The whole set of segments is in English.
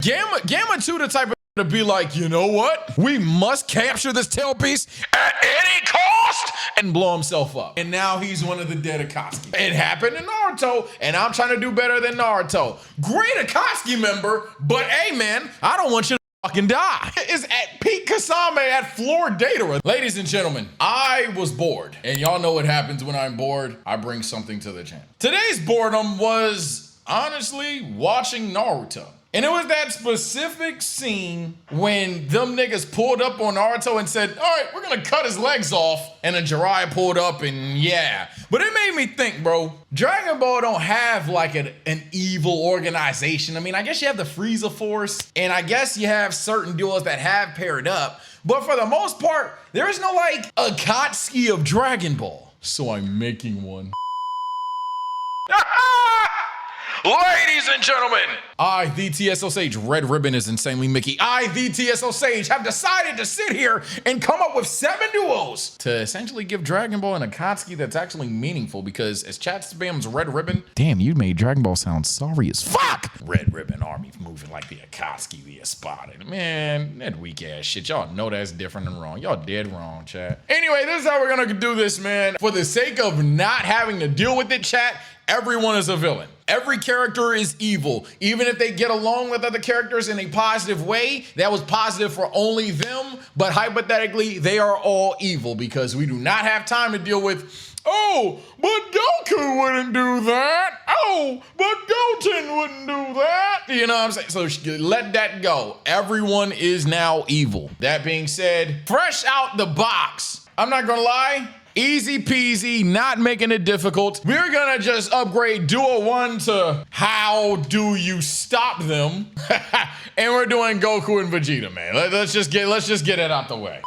Gamma 2 the type of to be like, you know what? We must capture this tailpiece at any cost and blow himself up. And now he's one of the dead Akatsuki. It happened in Naruto, and I'm trying to do better than Naruto. Great Akatsuki member, but hey man, I don't want you to fucking die. Is at peak Kasame at floor data. Ladies and gentlemen, I was bored. And y'all know what happens when I'm bored. I bring something to the channel. Today's boredom was honestly watching Naruto. And it was that specific scene when them niggas pulled up on Naruto and said, all right, we're gonna cut his legs off. And then Jiraiya pulled up and yeah. But it made me think, bro, Dragon Ball don't have like an evil organization. I mean, I guess you have the Frieza Force, and I guess you have certain duos that have paired up. But for the most part, there is no like Akatsuki of Dragon Ball. So I'm making one. Ladies and gentlemen, I, the TSO Sage, Red Ribbon is insanely Mickey. I, the TSO Sage, have decided to sit here and come up with 7 duos to essentially give Dragon Ball an Akatsuki that's actually meaningful, because as chat spams Red Ribbon, damn, you made Dragon Ball sound sorry as fuck. Red Ribbon Army moving like the Akatsuki we spotted. Man, that weak ass shit. Y'all know that's different and wrong. Y'all dead wrong, chat. Anyway, this is how we're gonna do this, man. For the sake of not having to deal with it, chat, everyone is a villain. Every character is evil. Even if they get along with other characters in a positive way, that was positive for only them. But hypothetically, they are all evil because we do not have time to deal with, oh, but Goku wouldn't do that. Oh, but Goten wouldn't do that. You know what I'm saying? So let that go. Everyone is now evil. That being said, fresh out the box, I'm not gonna lie, easy peasy, not making it difficult. We're gonna just upgrade Duo 1 to how do you stop them? And we're doing Goku and Vegeta, man. Let's just get it out the way.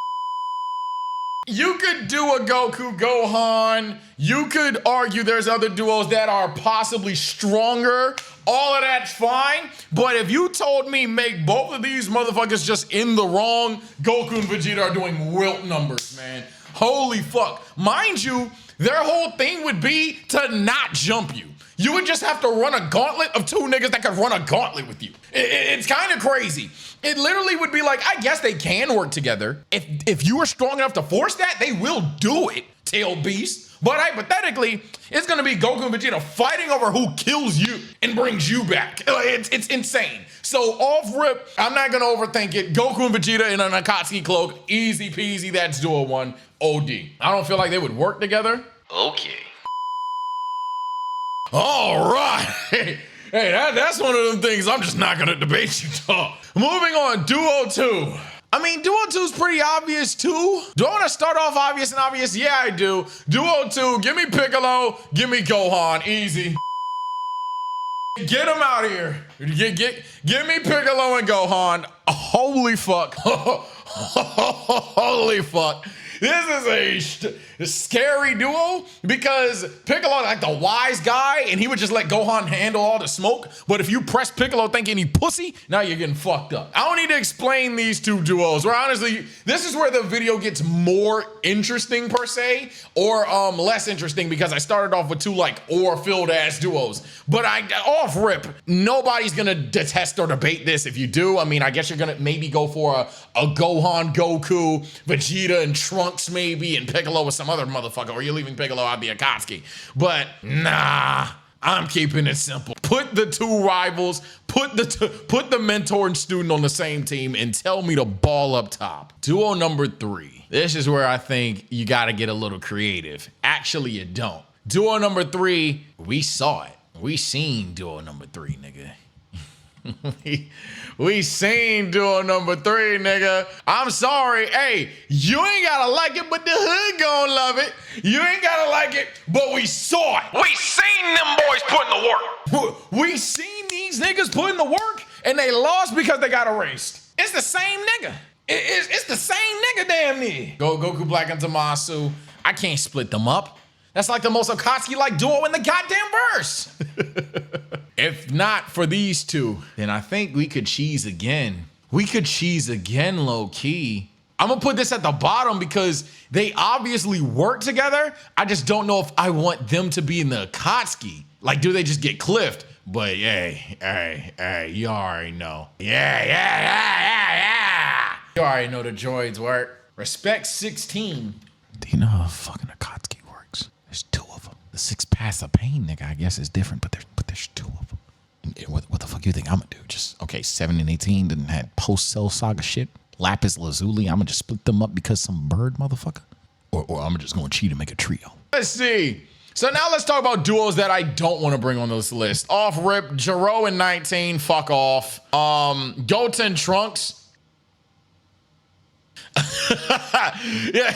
You could do a Goku Gohan. You could argue there's other duos that are possibly stronger. All of that's fine. But if you told me make both of these motherfuckers just in the wrong, Goku and Vegeta are doing wilt numbers, man. Holy fuck. Mind you, their whole thing would be to not jump you. You would just have to run a gauntlet of 2 niggas that could run a gauntlet with you. It's kind of crazy. It literally would be like, I guess they can work together. If you are strong enough to force that, they will do it, Tail Beast. But hypothetically, it's gonna be Goku and Vegeta fighting over who kills you and brings you back. It's insane. So off rip, I'm not gonna overthink it. Goku and Vegeta in an Akatsuki cloak, easy peasy, that's Duo 1, OD. I don't feel like they would work together. Okay. All right. Hey, that's one of them things I'm just not gonna debate you, dog. Moving on, Duo 2. I mean, Duo 2 is pretty obvious too. Do I want to start off obvious and obvious? Yeah, I do. Duo 2, give me Piccolo, give me Gohan, easy. Get him out of here. Give me Piccolo and Gohan. Holy fuck. Holy fuck. This is a scary duo because Piccolo is like the wise guy and he would just let Gohan handle all the smoke. But if you press Piccolo thinking he pussy, now you're getting fucked up. I don't need to explain these 2 duos. Where honestly, this is where the video gets more interesting per se, or less interesting because I started off with 2 like ore-filled ass duos. But off rip, nobody's gonna detest or debate this. If you do, I mean, I guess you're gonna maybe go for a Gohan, Goku, Vegeta, and Trunks maybe, and Piccolo with some other motherfucker, or you're leaving Piccolo out the Akatsuki. But nah, I'm keeping it simple. Put the 2 rivals, put the mentor and student on the same team and tell me to ball up top. Duo number 3. This is where I think you gotta get a little creative. Actually, you don't. Duo number 3, we saw it. We seen duo number 3, nigga. we seen duo number 3, nigga. I'm sorry. Hey, you ain't gotta like it, but the hood gonna love it. You ain't gotta like it, but we saw it. We seen them boys put in the work. We seen these niggas put in the work, and they lost because they got erased. It's the same nigga. It's the same nigga, damn near. Goku Black and Tamasu. I can't split them up. That's like the most Akatsuki-like duo in the goddamn verse. If not for these 2, then I think we could cheese again. We could cheese again, low-key. I'm gonna put this at the bottom because they obviously work together. I just don't know if I want them to be in the Akatsuki. Like, do they just get cliffed? But hey, you already know. Yeah. You already know the droids work. Respect 16. Do you know how fucking Akatsuki works? There's 2 of them. The 6 paths of pain, nigga, I guess is different, but there's 2 of them. And what the fuck you think I'm gonna do? Just, okay, 7 and 18 didn't have post-cell saga shit. Lapis Lazuli, I'm gonna just split them up because some bird, motherfucker? Or I'm just gonna cheat and make a trio. Let's see. So now let's talk about duos that I don't want to bring on this list. Off rip, Jiro and 19, fuck off. Goten Trunks. Yeah,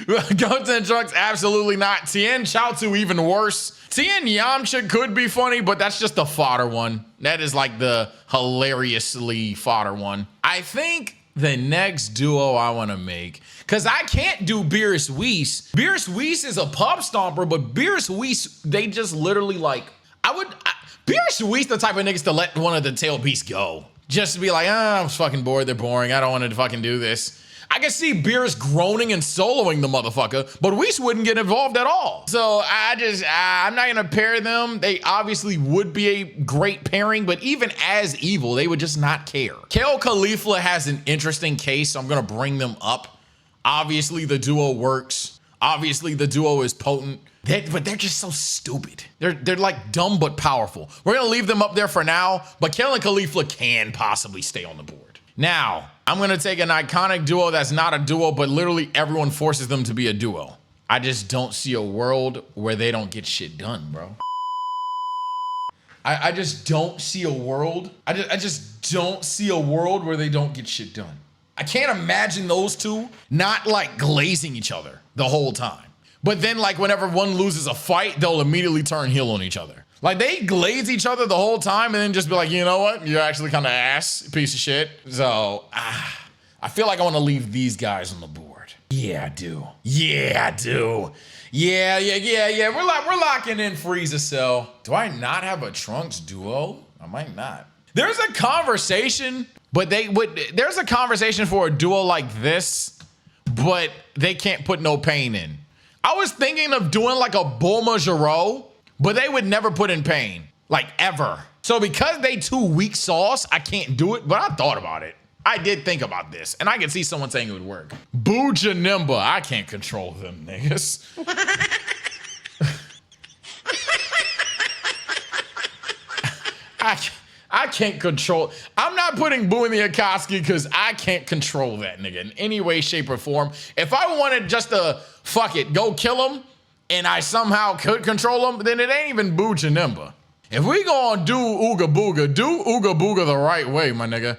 Goten Trunks, absolutely not. Tien Chaozu, even worse. Tien Yamcha could be funny, but that's just the fodder one. That is like the hilariously fodder one. I think the next duo I want to make, because I can't do Beerus Whis. Beerus Whis is a pub stomper, but Beerus Whis, they just literally like, Beerus Whis the type of niggas to let one of the tail beasts go. Just to be like, I'm fucking bored, they're boring, I don't want to fucking do this. I can see Beerus groaning and soloing the motherfucker, but Whis wouldn't get involved at all. So I'm not gonna pair them. They obviously would be a great pairing, but even as evil, they would just not care. Kale Caulifla has an interesting case, so I'm gonna bring them up. Obviously the duo works. Obviously the duo is potent, but they're just so stupid. They're like dumb but powerful. We're gonna leave them up there for now, but Kale and Caulifla can possibly stay on the board. Now, I'm gonna take an iconic duo that's not a duo, but literally everyone forces them to be a duo. I just don't see a world where they don't get shit done, bro. I just don't see a world. I just don't see a world where they don't get shit done. I can't imagine those two not like glazing each other the whole time. But then like whenever one loses a fight, they'll immediately turn heel on each other. Like they glaze each other the whole time and then just be like, you know what? You're actually kind of ass, piece of shit. So I feel like I want to leave these guys on the board. Yeah, I do. Yeah, I do. Yeah. We're locking in Frieza Cell. Do I not have a Trunks duo? I might not. There's a conversation, but there's a conversation for a duo like this, but they can't put no pain in. I was thinking of doing like a Bulma Jiro, but they would never put in pain, like ever. So because they too weak sauce, I can't do it, but I thought about it. I did think about this, and I could see someone saying it would work. Booja Nimba, I can't control them niggas. I can't control. I'm not putting Boo in the Akatsuki because I can't control that nigga in any way, shape, or form. If I wanted just to fuck it, go kill him, and I somehow could control him, then it ain't even Booja Nimba. If we gonna do Ooga Booga the right way, my nigga.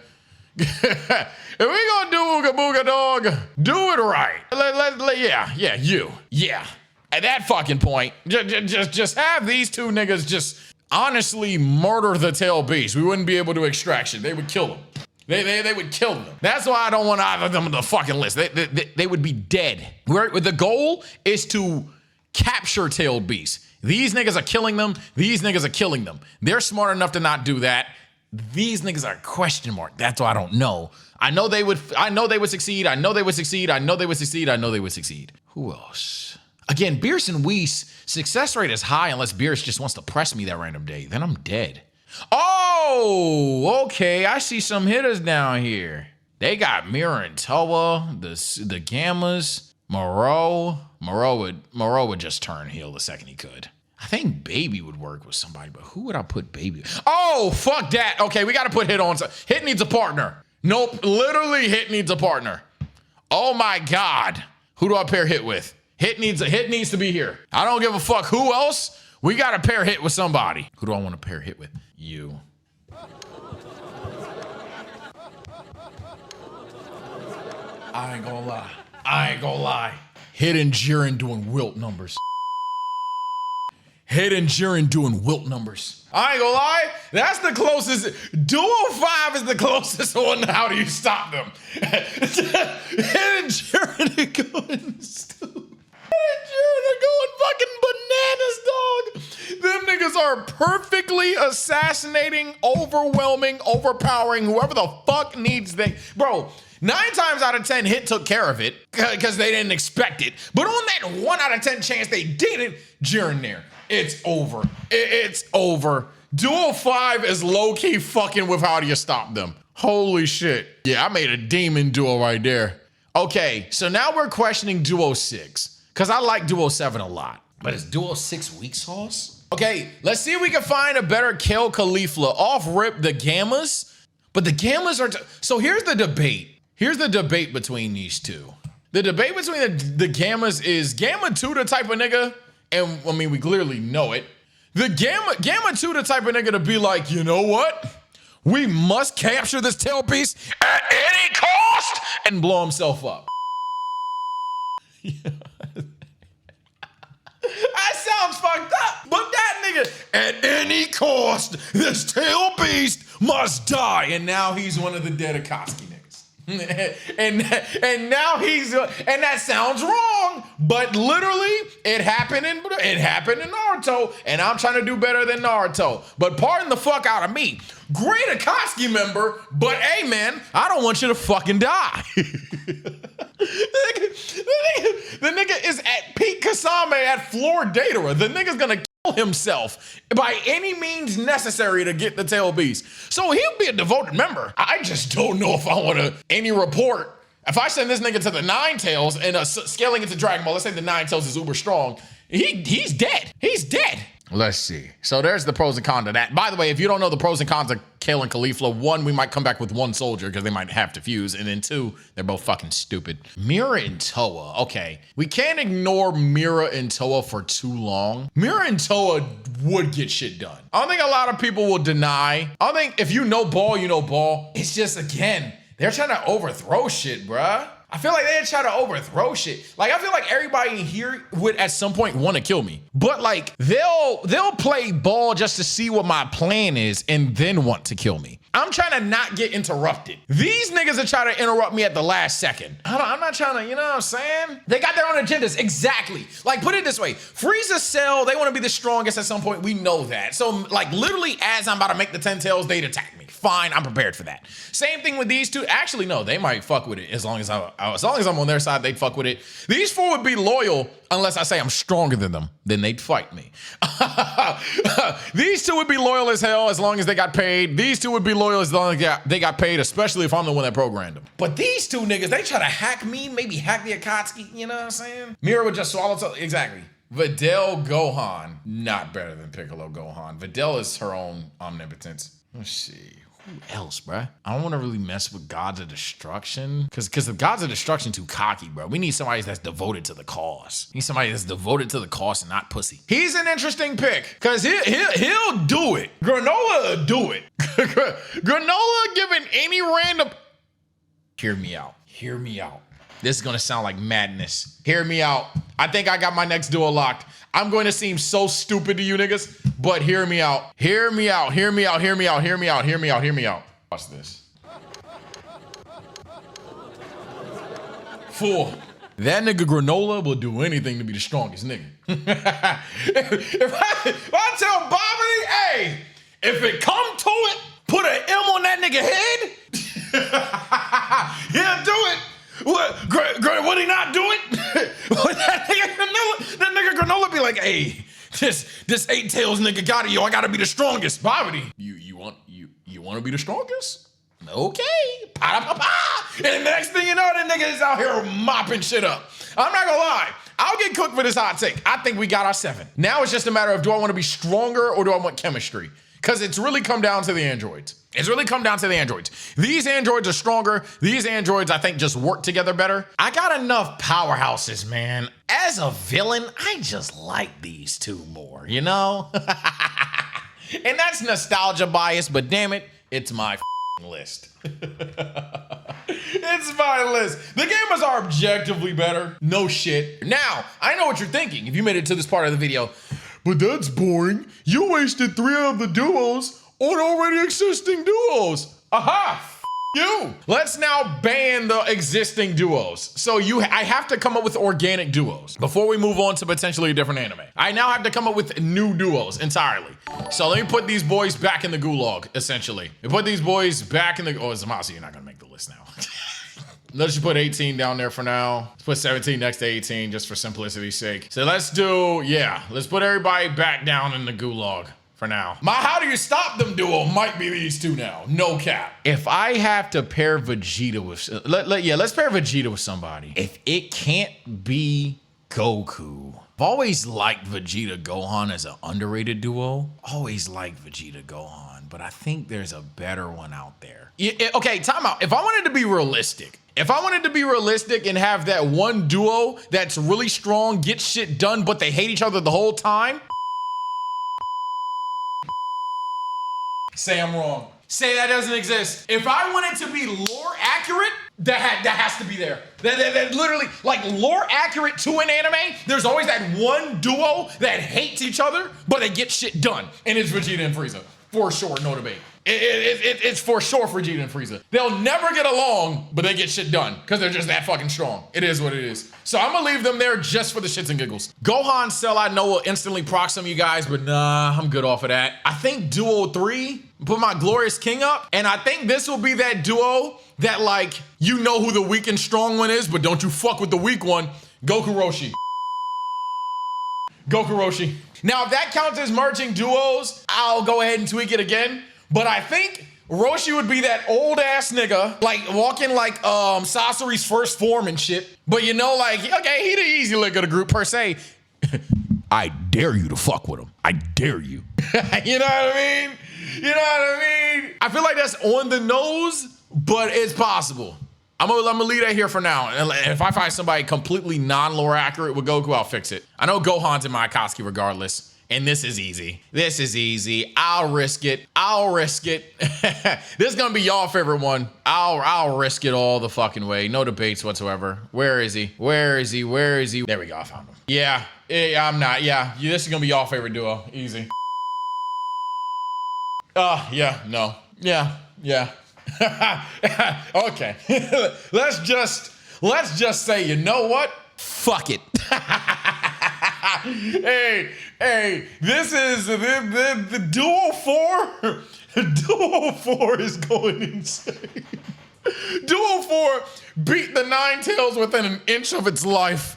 If we gonna do Ooga Booga, dog, do it right. Yeah. At that fucking point, just have these two niggas just honestly murder the tail beast. We wouldn't be able to extraction. They would kill them. They would kill them. That's why I don't want either of them on the fucking list. They would be dead. The goal is to capture tailed beasts. These niggas are killing them. These niggas are killing them. They're smart enough to not do that. These niggas are a question mark. That's why I don't know. I know they would succeed. Who else? Again, Beerus and Whis, success rate is high unless Beerus just wants to press me that random day. Then I'm dead. Oh, okay. I see some hitters down here. They got Mira and Toa, the Gammas, Moreau. Moreau would just turn heel the second he could. I think Baby would work with somebody, but who would I put Baby? Oh, fuck that. Okay, we got to put Hit on. Hit needs a partner. Nope, literally Hit needs a partner. Oh my God. Who do I pair Hit with? Hit needs to be here. I don't give a fuck who else. We got to pair Hit with somebody. Who do I want to pair Hit with? You. I ain't gonna lie. Hit and Jiren doing wilt numbers. I ain't gonna lie, that's the closest. Duo 5 is the closest one. How do you stop them? Hit and Jiren are going stupid. They're going fucking bananas, dog. Them niggas are perfectly assassinating, overwhelming, overpowering whoever the fuck needs they. Bro, 9 times out of 10, Hit took care of it because they didn't expect it. But on that 1 out of 10 chance they didn't, Jiren there. It's over. It's over. Duo 5 is low-key fucking with how do you stop them. Holy shit. Yeah, I made a demon duo right there. Okay, so now we're questioning Duo 6, because I like Duo 7 a lot. But is Duo 6 weak sauce? Okay, let's see if we can find a better Kale Caulifla. Off rip the Gammas, but the Gammas are, so here's the debate. Here's the debate between these two. The debate between the Gammas is Gamma 2 the type of nigga, and I mean, we clearly know it. The Gamma 2 the type of nigga to be like, you know what? We must capture this tail beast at any cost and blow himself up. That sounds fucked up, but that nigga, at any cost, this tail beast must die. And now he's one of the dead Akatsuki niggas. and now he's, and that sounds wrong, but literally it happened in Naruto, and I'm trying to do better than Naruto. But pardon the fuck out of me. Great Akatsuki member, but hey man, I don't want you to fucking die. The nigga is at peak Kasame at floor Datara. The nigga's gonna kill himself by any means necessary to get the tail beast. So he'll be a devoted member. I just don't know if I want to any report. If I send this nigga to the Nine Tails and scaling it to Dragon Ball, let's say the Nine Tails is uber strong, he's dead. He's dead. Let's see. So there's the pros and cons of that. By the way, if you don't know the pros and cons of Kale and Caulifla, 1, we might come back with 1 soldier because they might have to fuse. And then 2, they're both fucking stupid. Mira and Toa. Okay. We can't ignore Mira and Toa for too long. Mira and Toa would get shit done. I don't think a lot of people will deny. I don't think if you know ball, you know ball. It's just, again, they're trying to overthrow shit, bruh. I feel like they try to overthrow shit. Like, I feel like everybody in here would at some point want to kill me. But like, they'll play ball just to see what my plan is and then want to kill me. I'm trying to not get interrupted. These niggas are trying to interrupt me at the last second. I'm not trying to, you know what I'm saying? They got their own agendas, exactly. Like, put it this way, Frieza, Cell, they want to be the strongest at some point, we know that. So like, literally as I'm about to make the 10 tails, they'd attack me. Fine, I'm prepared for that. Same thing with these two. Actually, no, they might fuck with it as long as I'm on their side, they'd fuck with it. These 4 would be loyal unless I say I'm stronger than them, then they'd fight me. These 2 would be loyal as hell as long as they got paid. These 2 would be loyal as long as they got paid, especially if I'm the one that programmed them. But these 2 niggas, they try to hack me, maybe hack the Akatsuki, you know what I'm saying? Mira would just swallow, exactly. Videl Gohan, not better than Piccolo Gohan. Videl is her own omnipotence. Let's see. Who else, bruh? I don't want to really mess with Gods of Destruction. Because the Gods of Destruction too cocky, bro. We need somebody that's devoted to the cause. We need somebody that's devoted to the cause and not pussy. He's an interesting pick. Because he'll do it. Granola will do it. Granola giving any random... Hear me out. Hear me out. This is going to sound like madness. Hear me out. I think I got my next duo locked. I'm going to seem so stupid to you niggas, but hear me out. Hear me out. Hear me out. Hear me out. Hear me out. Hear me out. Hear me out. Watch this. 4. That nigga Granola will do anything to be the strongest nigga. if I tell Bobby, hey, if it come to it, put an M on that nigga head, he'll do it. Would he not do it? that nigga Granola be like, hey, this 8 tails nigga got it, yo. I gotta be the strongest. Bobby, you want to be the strongest? Okay. And the next thing you know, that nigga is out here mopping shit up. I'm not gonna lie. I'll get cooked for this hot take. I think we got our 7. Now it's just a matter of, do I want to be stronger or do I want chemistry? Because it's really come down to the androids. It's really come down to the androids. These androids are stronger. These androids, I think, just work together better. I got enough powerhouses, man. As a villain, I just like these 2 more, you know? And that's nostalgia bias, but damn it, it's my list. It's my list. The gamers are objectively better. No shit. Now, I know what you're thinking if you made it to this part of the video. But that's boring. You wasted 3 of the duos on already existing duos. Aha! You. Let's now ban the existing duos. So I have to come up with organic duos before we move on to potentially a different anime. I now have to come up with new duos entirely. So let me put these boys back in the gulag, essentially. We put these boys back in the, oh, Zamasi, you're not gonna make the list now. Let's just put 18 down there for now. Let's put 17 next to 18 just for simplicity's sake. So let's do, yeah, let's put everybody back down in the gulag. for now. My how do you stop them duo might be these two now. No cap. If I have to pair Vegeta with, let's pair Vegeta with somebody. If it can't be Goku. I've always liked Vegeta Gohan as an underrated duo. Always liked Vegeta Gohan, but I think there's a better one out there. Okay, time out. If I wanted to be realistic, and have that one duo that's really strong, get shit done, but they hate each other the whole time. Say I'm wrong. Say that doesn't exist. If I want it to be lore accurate, that has to be there. That literally, like lore accurate to an anime, there's always that one duo that hates each other, but they get shit done. And it's Vegeta and Frieza. For sure, no debate. It's for sure Vegeta and Frieza. They'll never get along, but they get shit done because they're just that fucking strong. It is what it is. So I'm gonna leave them there just for the shits and giggles. Gohan Cell I know will instantly proc some of you guys, but nah, I'm good off of that. I think Duo 3, put my Glorious King up, and I think this will be that duo that like, you know who the weak and strong one is, but don't you fuck with the weak one, Goku Roshi. Goku Roshi. Now, if that counts as merging duos, I'll go ahead and tweak it again. But I think Roshi would be that old ass nigga, like walking like Sasori's first form and shit. But you know, like, okay, he the easy lick of the group per se. I dare you to fuck with him. I dare you. You know what I mean? You know what I mean? I feel like that's on the nose, but it's possible. I'm gonna leave that here for now. And if I find somebody completely non-lore accurate with Goku, I'll fix it. I know Gohan's in my Akatsuki regardless. And this is easy. This is easy. I'll risk it. I'll risk it. This is gonna be y'all favorite one. I'll risk it all the fucking way. No debates whatsoever. Where is he? Where is he? Where is he? There we go. I found him. Yeah. I'm not. Yeah. This is gonna be y'all favorite duo. Easy. Yeah. No. Yeah. Yeah. Okay. Let's just say, you know what? Fuck it. Hey, this is the Duo 4. Duo 4 is going insane. Duo 4 beat the Nine Tails within an inch of its life.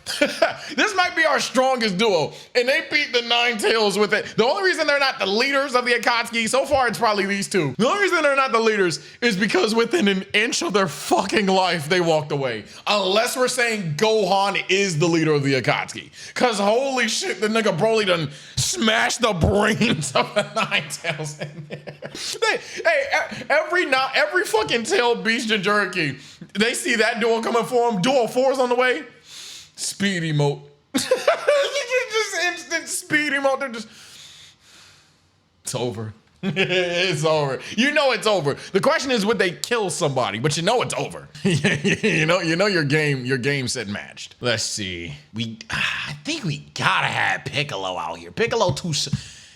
This might be our strongest duo, and they beat the Nine Tails with it. The only reason they're not the leaders of the Akatsuki, so far it's probably these two. The only reason they're not the leaders is because within an inch of their fucking life, they walked away. Unless we're saying Gohan is the leader of the Akatsuki. Cause holy shit, the nigga Broly done smashed the brains of the Nine Tails in there. Every fucking tail beast Jinchuriki, they see that duo coming for him. Duo 4's on the way. Speed emote. Just instant speed emote. They're just, it's over. It's over. You know it's over. The question is, would they kill somebody? But you know it's over. you know your game set matched. Let's see. I think we gotta have Piccolo out here. Piccolo too.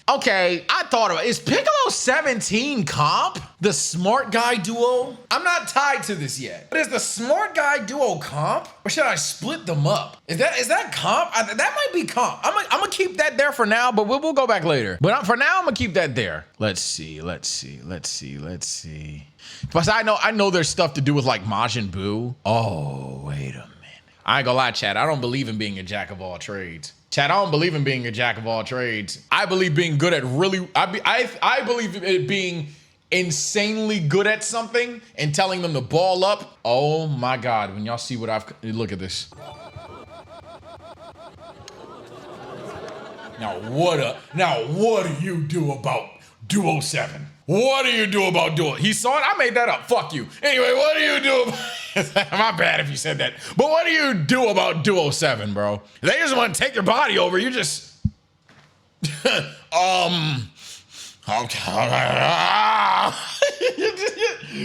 Okay, I thought about it. Is Piccolo 17 comp? The smart guy duo? I'm not tied to this yet. But is the smart guy duo comp? Or should I split them up? Is that comp? That might be comp. I'm gonna keep that there for now, but we'll go back later. But for now, I'm gonna keep that there. Let's see. Plus, I know there's stuff to do with like Majin Buu. Oh, wait a minute. I ain't gonna lie, Chad. I don't believe in being a jack of all trades. Chad, I don't believe in being a jack of all trades. I believe being good at I believe it being insanely good at something and telling them to ball up. Oh my God, when y'all see what look at this. Now what do you do about Duo 7? What do you do about Duo? He saw it, I made that up, fuck you. Anyway, what do you do about, my bad if you said that, but what do you do about Duo 7, bro? They just want to take your body over, you just, you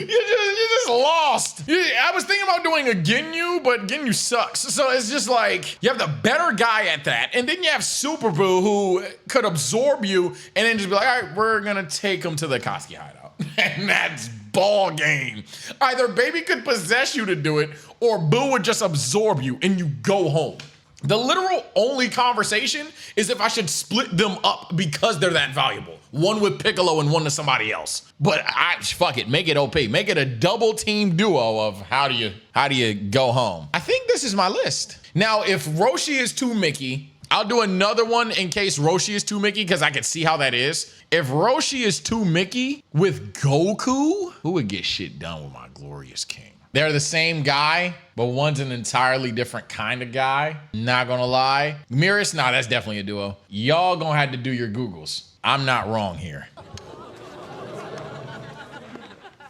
just lost. I was thinking about doing a Ginyu, but Ginyu sucks. So it's just like, you have the better guy at that, and then you have Super Buu who could absorb you and then just be like, all right, we're gonna take him to the Akatsuki hideout. And that's ball game. Either Baby could possess you to do it, or Buu would just absorb you and you go home. The literal only conversation is if I should split them up because they're that valuable. One with Piccolo and one to somebody else. But fuck it, make it OP. Make it a double team duo of how do you go home. I think this is my list. Now, if Roshi is too Mickey I'll do another one in case Roshi is too Mickey, because I can see how that is. If Roshi is too Mickey with Goku, who would get shit done with my glorious king? They're the same guy, but one's an entirely different kind of guy. Not gonna lie. Mirrors, nah, that's definitely a duo. Y'all gonna have to do your Googles. I'm not wrong here.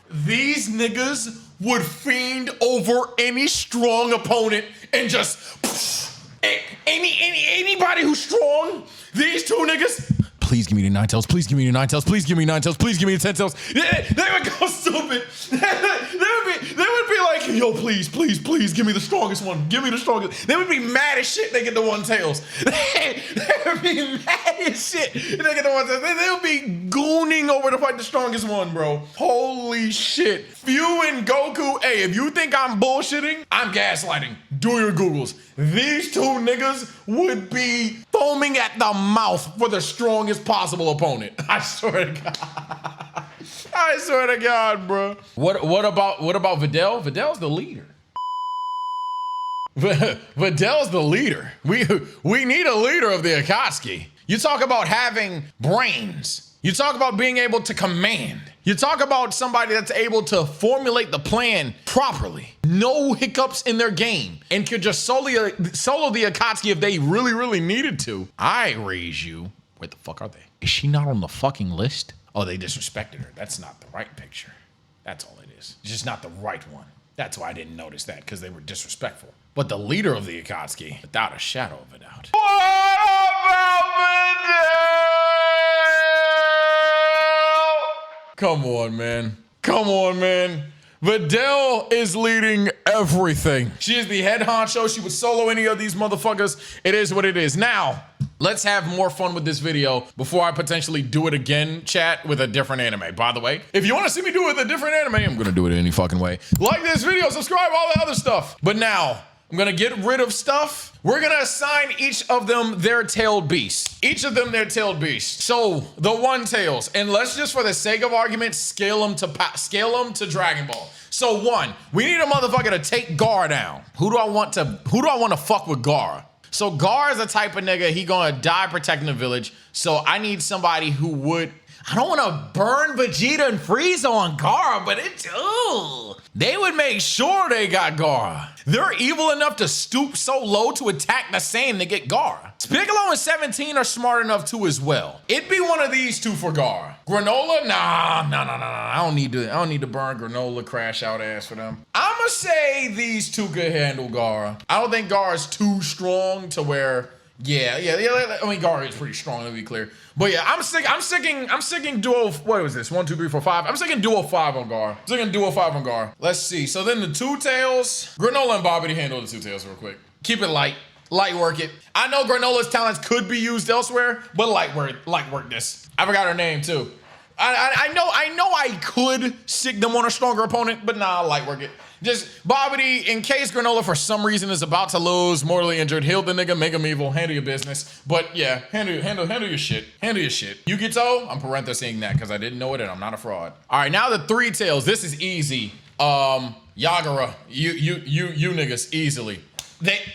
These niggas would fiend over any strong opponent and just anybody who's strong. These two niggas. Please give me the 9 tails. Please give me the 9 tails. Please give me 9 tails. Please give me the 10 tails. They would go stupid. They would be like, yo, please, please, please, give me the strongest one. Give me the strongest. They would be mad as shit. They get the 1 tails. They would be mad as shit. They get the 1 tails. They would be gooning over to fight the strongest one, bro. Holy shit. Few and Goku. Hey, if you think I'm bullshitting, I'm gaslighting. Do your Googles. These two niggas would be foaming at the mouth for the strongest possible opponent. I swear to God. I swear to God, bro. What about Videl? Videl's the leader. Videl's the leader. We need a leader of the Akatsuki. You talk about having brains. You talk about being able to command. You talk about somebody that's able to formulate the plan properly. No hiccups in their game. And could just solo the Akatsuki if they really, really needed to. I raise you. Where the fuck are they? Is she not on the fucking list? Oh, they disrespected her. That's not the right picture. That's all it is. It's just not the right one. That's why I didn't notice that, because they were disrespectful. But the leader of the Akatsuki, without a shadow of a doubt. What about Videl? Come on, man. Come on, man. Videl is leading everything. She is the head honcho. She would solo any of these motherfuckers. It is what it is. Now, let's have more fun with this video before I potentially do it again, chat, with a different anime. By the way, if you want to see me do it with a different anime, I'm going to do it any fucking way. Like this video, subscribe, all the other stuff. But now, I'm gonna get rid of stuff. We're gonna assign each of them their tailed beast. Each of them their tailed beast. So the 1 tails, and let's just for the sake of argument, scale them to Dragon Ball. So 1, we need a motherfucker to take Gar down. Who do I want to fuck with Gar? So Gar is the type of nigga, he gonna die protecting the village. So I need somebody who would, I don't want to burn Vegeta and Frieza on Gar, but they would make sure they got Gar. They're evil enough to stoop so low to attack the same to get Gar. Piccolo and 17 are smart enough too as well. It'd be one of these two for Gar. Granola? Nah. I don't need to burn Granola crash out ass for them. I'ma say these two could handle Gar. I don't think Gar is too strong to where, yeah. I mean, Gar is pretty strong, to be clear. But yeah, I'm sticking duo, what was this? 1, 2, 3, 4, 5. I'm sticking duo 5 on Gar. Let's see. So then the 2 tails, Granola and Bobbity handle the 2 tails real quick. Keep it light work it. I know Granola's talents could be used elsewhere, but light work this. I forgot her name too. I know I could stick them on a stronger opponent, but nah, light work it. Just Bobbity, in case Granola for some reason is about to lose, mortally injured, heal the nigga, make him evil, handle your business. But yeah, handle your shit. Handle your shit. Yugito, I'm parenthesizing that because I didn't know it and I'm not a fraud. All right, now the 3 tails. This is easy. Yagura, you niggas easily.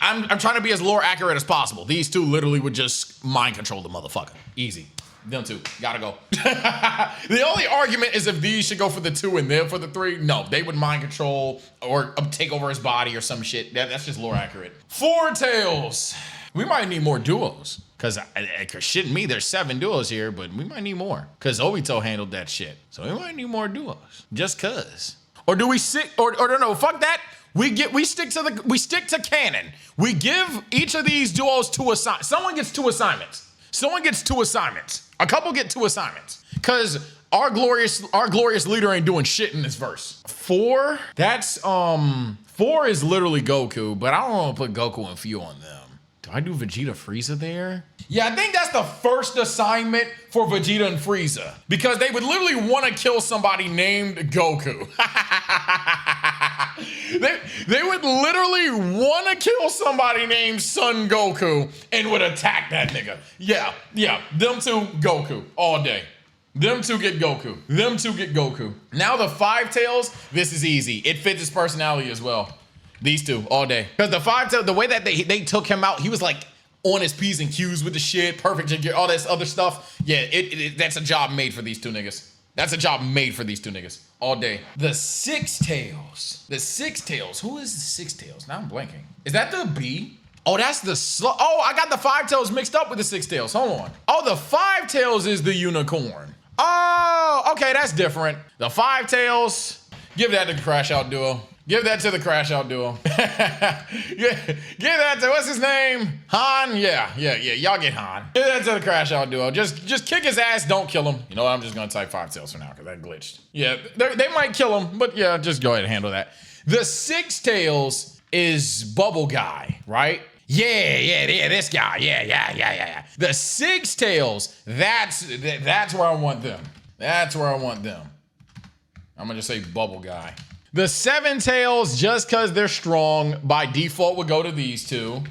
I'm trying to be as lore accurate as possible. These two literally would just mind control the motherfucker. Easy. Them 2, gotta go. The only argument is if these should go for the 2 and them for the 3. No, they would mind control or take over his body or some shit. That's just lore accurate. 4 tails. We might need more duos. Cause shitting me, there's 7 duos here, but we might need more. Cause Obito handled that shit. So we might need more duos. Just cause. Or do we or no, fuck that. We stick to canon. We give each of these duos 2 assignments. Someone gets 2 assignments. A couple get 2 assignments. Cause our glorious leader ain't doing shit in this verse. 4, that's 4 is literally Goku, but I don't want to put Goku and Few on them. Do I do Vegeta Frieza there? Yeah, I think that's the first assignment for Vegeta and Frieza. Because they would literally want to kill somebody named Goku. They would literally want to kill somebody named Son Goku and would attack that nigga. Yeah, them 2, Goku, all day. Them 2 get Goku. Now the 5 tails, this is easy. It fits his personality as well. These 2, all day. Because the 5 tails, the way that they took him out, he was like on his P's and Q's with the shit, perfect to get all this other stuff. Yeah, that's a job made for these two niggas. That's a job made for these two niggas all day. The Six Tails. The Six Tails. Who is the Six Tails? Now I'm blanking. Is that the B? Oh, that's the oh, I got the Five Tails mixed up with the Six Tails. Hold on. Oh, the Five Tails is the unicorn. Oh, okay, that's different. The Five Tails. Give that to the Crash Out Duo. Give that to the Crash Out Duo. Give that to, what's his name? Han? Yeah. Y'all get Han. Give that to the Crash Out Duo. Just kick his ass, don't kill him. You know what, I'm just gonna type Five Tails for now, because that glitched. Yeah, they might kill him, but yeah, just go ahead and handle that. The Six Tails is Bubble Guy, right? Yeah, this guy. Yeah. The Six Tails, that's where I want them. That's where I want them. I'm gonna just say Bubble Guy. The Seven Tails, just because they're strong, by default would go to these two.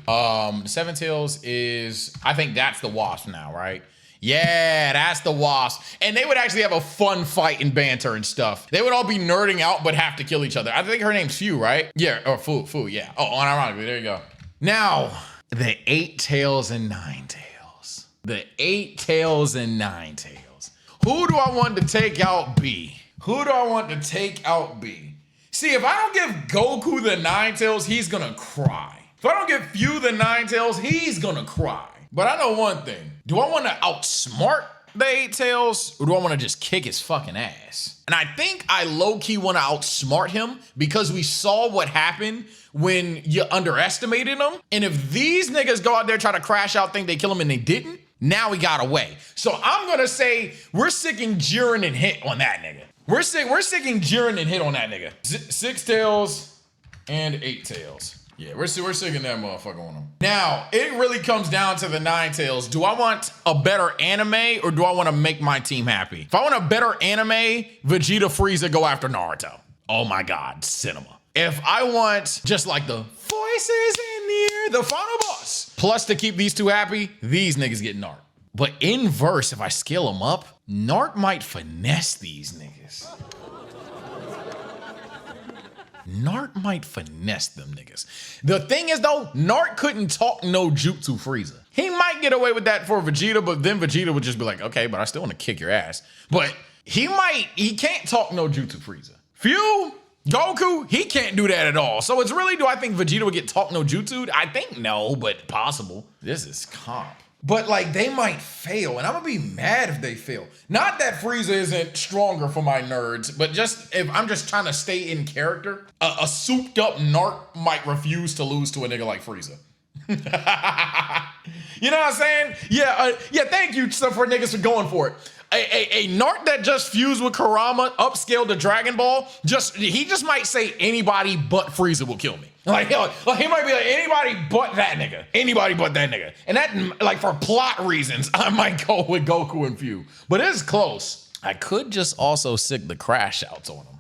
Seven Tails is, I think that's the Wasp now, right? Yeah, that's the Wasp. And they would actually have a fun fight and banter and stuff. They would all be nerding out, but have to kill each other. I think her name's Fu, right? Yeah, or Fu, yeah. Oh, unironically, there you go. Now, the Eight Tails and Nine Tails. The Eight Tails and Nine Tails. Who do I want to take out B? Who do I want to take out B? See, if I don't give Goku the Nine Tails, he's gonna cry. If I don't give Fu the Nine Tails, he's gonna cry. But I know one thing. Do I want to outsmart the Eight Tails, or do I want to just kick his fucking ass? And I think I low-key want to outsmart him because we saw what happened when you underestimated him. And if these niggas go out there try to crash out, think they kill him and they didn't, now we got away. So I'm gonna say we're sicking Jiren and hit on that nigga. We're sicking Jiren and hit on that nigga. Six Tails and Eight Tails. Yeah, we're sicking that motherfucker on him. Now, it really comes down to the Nine Tails. Do I want a better anime or do I want to make my team happy? If I want a better anime, Vegeta, Frieza go after Naruto. Oh my God, cinema. If I want just like the voices in the air, the final boss, plus to keep these two happy, these niggas get Nart. But in verse, if I scale them up, Nart might finesse these niggas. Nart might finesse them niggas. The thing is though, Nart couldn't talk no jutsu Frieza. He might get away with that for Vegeta, but then Vegeta would just be like, okay, but I still want to kick your ass. But he can't talk no jutsu Frieza. Fu, Goku, he can't do that at all. So it's really, do I think Vegeta would get talk no jutsu? I think no, but possible. This is comp. But like they might fail, and I'm gonna be mad if they fail. Not that Frieza isn't stronger for my nerds, but just if I'm just trying to stay in character, a souped up Nart might refuse to lose to a nigga like Frieza. You know what I'm saying? Yeah, thank you for niggas for going for it. A Nart that just fused with Kurama, upscaled to Dragon Ball, he just might say anybody but Frieza will kill me. Like he might be like, anybody but that nigga. Anybody but that nigga. And that, like, for plot reasons, I might go with Goku and Fu. But it's close. I could just also sick the crash outs on him.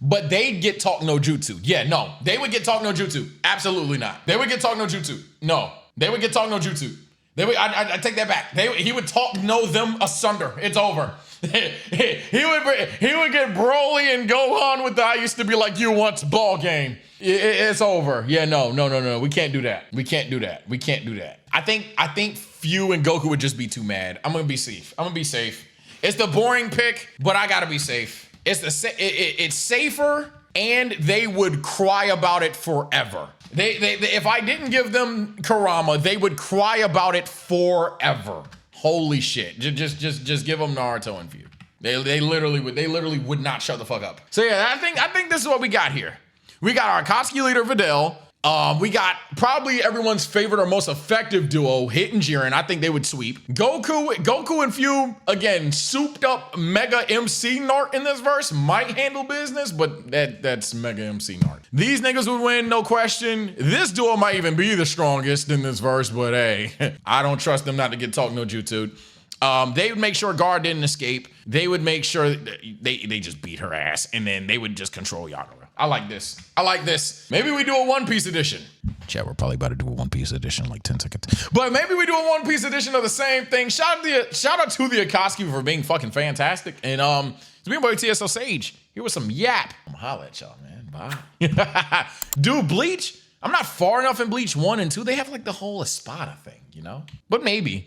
But they'd get talk no jutsu. Yeah, no. They would get talk no jutsu. Absolutely not. They would get talk no jutsu. No. They would get talk no jutsu. I take that back. He would talk no them asunder. It's over. He would get Broly and Gohan with the I used to be like you once ball game. It's over. Yeah, no. We can't do that. We can't do that. I think Fu and Goku would just be too mad. I'm gonna be safe. It's the boring pick, but I gotta be safe. It's safer, and they would cry about it forever. If I didn't give them Kurama, they would cry about it forever. Holy shit. Just give them Naruto and Fu. They literally would not shut the fuck up. So yeah, I think this is what we got here. We got our Akatsuki leader Videl. We got probably everyone's favorite or most effective duo, Hit and Jiren. I think they would sweep. Goku and Fu, again, souped up Mega MC Nart in this verse. Might handle business, but that's Mega MC Nart. These niggas would win, no question. This duo might even be the strongest in this verse, but hey, I don't trust them not to get talk no jutsu. They would make sure Guard didn't escape. They would make sure that they just beat her ass, and then they would just control Yagura. I like this. Maybe we do a One Piece edition. Chat, we're probably about to do a One Piece edition in like 10 seconds. But maybe we do a One Piece edition of the same thing. Shout out to the Akatsuki for being fucking fantastic. And it's me, boy TSO Sage. Here was some yap. I'm gonna holla at y'all, man. Bye. Dude, Bleach. I'm not far enough in Bleach 1 and 2. They have like the whole Espada thing, you know? But maybe.